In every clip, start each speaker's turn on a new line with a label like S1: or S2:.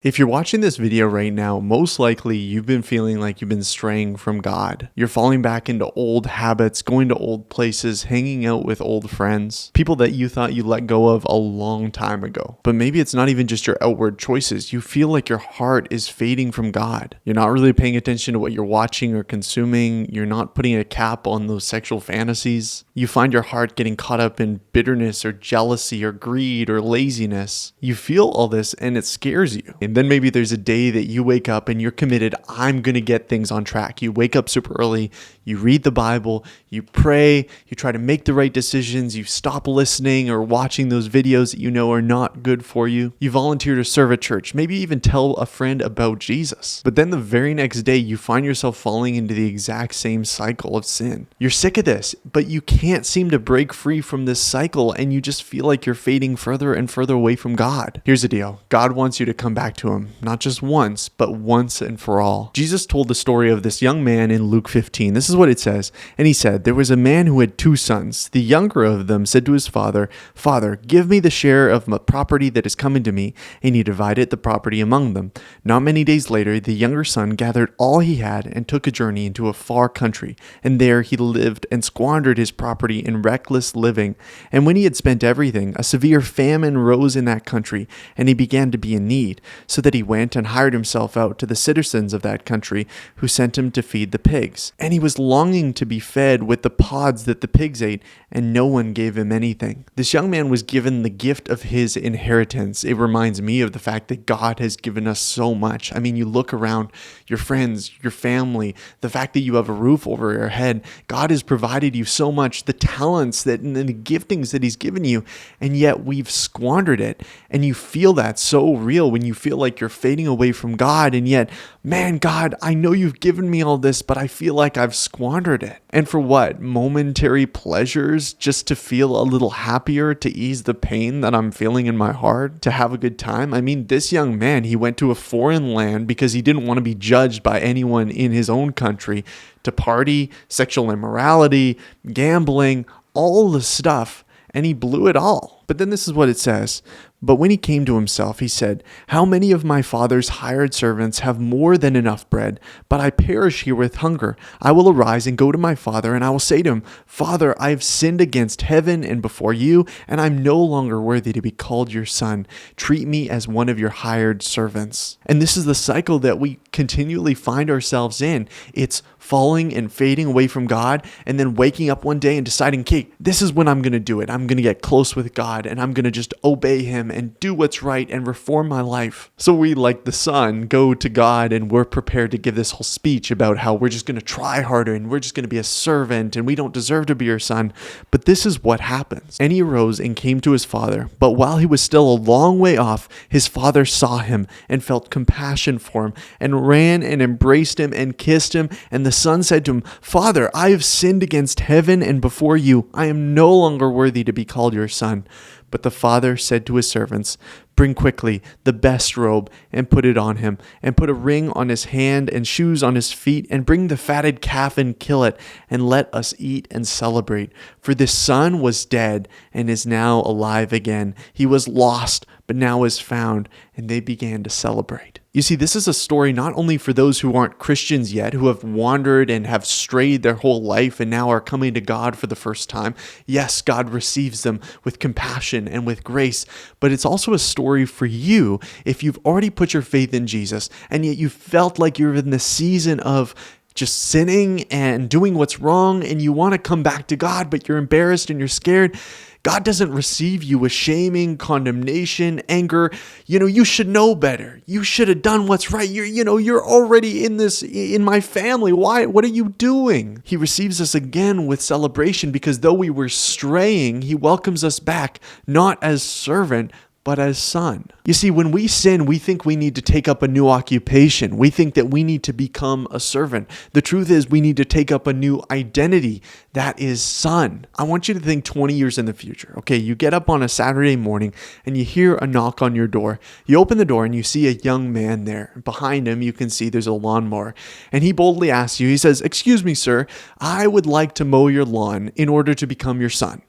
S1: If you're watching this video right now, most likely you've been feeling like you've been straying from God. You're falling back into old habits, going to old places, hanging out with old friends, people that you thought you let go of a long time ago. But maybe it's not even just your outward choices. You feel like your heart is fading from God. You're not really paying attention to what you're watching or consuming. You're not putting a cap on those sexual fantasies. You find your heart getting caught up in bitterness or jealousy or greed or laziness. You feel all this and it scares you. And then maybe there's a day that you wake up and you're committed, I'm going to get things on track. You wake up super early, you read the Bible, you pray, you try to make the right decisions, you stop listening or watching those videos that you know are not good for you. You volunteer to serve at church, maybe even tell a friend about Jesus. But then the very next day, you find yourself falling into the exact same cycle of sin. You're sick of this, but you can't seem to break free from this cycle and you just feel like you're fading further and further away from God. Here's the deal. God wants you to come back to Him, not just once, but once and for all. Jesus told the story of this young man in Luke 15. This is what it says. And he said, there was a man who had two sons. The younger of them said to his father, Father, give me the share of my property that is coming to me. And he divided the property among them. Not many days later, the younger son gathered all he had and took a journey into a far country. And there he lived and squandered his property in reckless living. And when he had spent everything, a severe famine rose in that country, and he began to be in need, so that he went and hired himself out to the citizens of that country, who sent him to feed the pigs. And he was longing to be fed with the pods that the pigs ate, and no one gave him anything. This young man was given the gift of his inheritance. It reminds me of the fact that God has given us so much. I mean, you look around, your friends, your family, the fact that you have a roof over your head. God has provided you so much, the talents that and the giftings that He's given you, and yet we've squandered it. And you feel that so real when you feel like you're fading away from God, and yet, man, God, I know you've given me all this, but I feel like I've squandered it. And for what? Momentary pleasures, just to feel a little happier, to ease the pain that I'm feeling in my heart, to have a good time. I mean, this young man, he went to a foreign land because he didn't want to be judged by anyone in his own country, to party, sexual immorality, gambling, all the stuff, and he blew it all. But then this is what it says. But when he came to himself, he said, How many of my father's hired servants have more than enough bread, but I perish here with hunger? I will arise and go to my father, and I will say to him, Father, I have sinned against heaven and before you, and I'm no longer worthy to be called your son. Treat me as one of your hired servants. And this is the cycle that we continually find ourselves in. It's falling and fading away from God, and then waking up one day and deciding, okay, this is when I'm going to do it. I'm going to get close with God, and I'm going to just obey Him and do what's right and reform my life. So we, like the son, go to God and we're prepared to give this whole speech about how we're just going to try harder and we're just going to be a servant and we don't deserve to be your son. But this is what happens. And he arose and came to his father. But while he was still a long way off, his father saw him and felt compassion for him and ran and embraced him and kissed him. And the son said to him, Father, I have sinned against heaven and before you. I am no longer worthy to be called your son. But the father said to his servants, Bring quickly the best robe and put it on him, and put a ring on his hand and shoes on his feet, and bring the fatted calf and kill it, and let us eat and celebrate. For this son was dead and is now alive again. He was lost, but now is found. And they began to celebrate. You see, this is a story not only for those who aren't Christians yet, who have wandered and have strayed their whole life and now are coming to God for the first time. Yes, God receives them with compassion and with grace, but it's also a story for you if you've already put your faith in Jesus and yet you felt like you're in the season of just sinning and doing what's wrong and you want to come back to God, but you're embarrassed and you're scared. God doesn't receive you with shaming, condemnation, anger. You should know better. You should have done what's right. You're already in my family. Why? What are you doing? He receives us again with celebration because though we were straying, He welcomes us back, not as servant, but as son. You see, when we sin, we think we need to take up a new occupation. We think that we need to become a servant. The truth is we need to take up a new identity. That is son. I want you to think 20 years in the future. Okay, you get up on a Saturday morning and you hear a knock on your door. You open the door and you see a young man there. Behind him, you can see there's a lawnmower. And he boldly asks you, he says, Excuse me, sir, I would like to mow your lawn in order to become your son.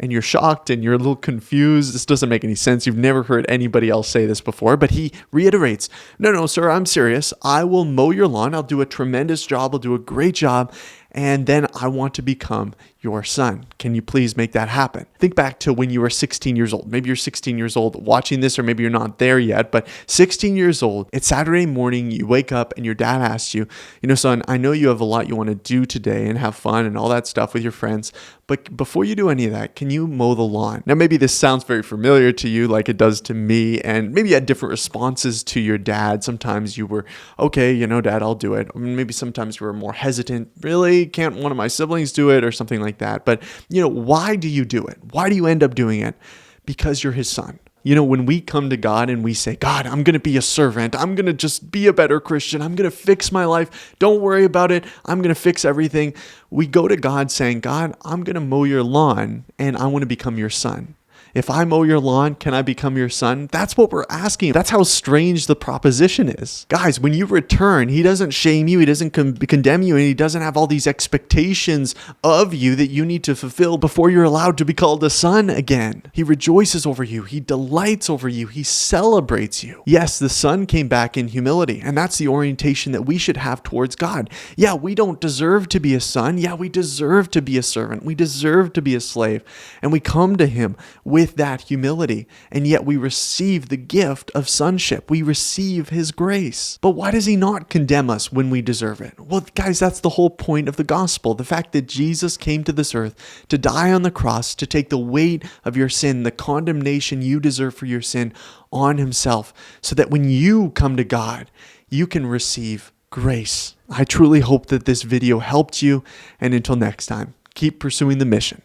S1: And you're shocked and you're a little confused. This doesn't make any sense. You've never heard anybody else say this before, but he reiterates, no, sir, I'm serious. I will mow your lawn. I'll do a tremendous job. I'll do a great job. And then I want to become your son. Can you please make that happen? Think back to when you were 16 years old. Maybe you're 16 years old watching this, or maybe you're not there yet, but 16 years old, it's Saturday morning, you wake up and your dad asks you, son, I know you have a lot you want to do today and have fun and all that stuff with your friends, but before you do any of that, can you mow the lawn? Now, maybe this sounds very familiar to you like it does to me, and maybe you had different responses to your dad. Sometimes you were, okay, Dad, I'll do it. Or maybe sometimes you were more hesitant. Really? Can't one of my siblings do it or something like that? But, why do you do it? Why do you end up doing it? Because you're his son. When we come to God and we say, God, I'm going to be a servant. I'm going to just be a better Christian. I'm going to fix my life. Don't worry about it. I'm going to fix everything. We go to God saying, God, I'm going to mow your lawn and I want to become your son. If I mow your lawn, can I become your son? That's what we're asking. That's how strange the proposition is. Guys, when you return, he doesn't shame you. He doesn't condemn you. And he doesn't have all these expectations of you that you need to fulfill before you're allowed to be called a son again. He rejoices over you. He delights over you. He celebrates you. Yes, the son came back in humility. And that's the orientation that we should have towards God. Yeah, we don't deserve to be a son. Yeah, we deserve to be a servant. We deserve to be a slave. And we come to him with that humility, and yet we receive the gift of sonship. We receive his grace. But why does he not condemn us when we deserve it? Well, guys, that's the whole point of the gospel. The fact that Jesus came to this earth to die on the cross, to take the weight of your sin, the condemnation you deserve for your sin on himself, so that when you come to God, you can receive grace. I truly hope that this video helped you, and until next time, keep pursuing the mission.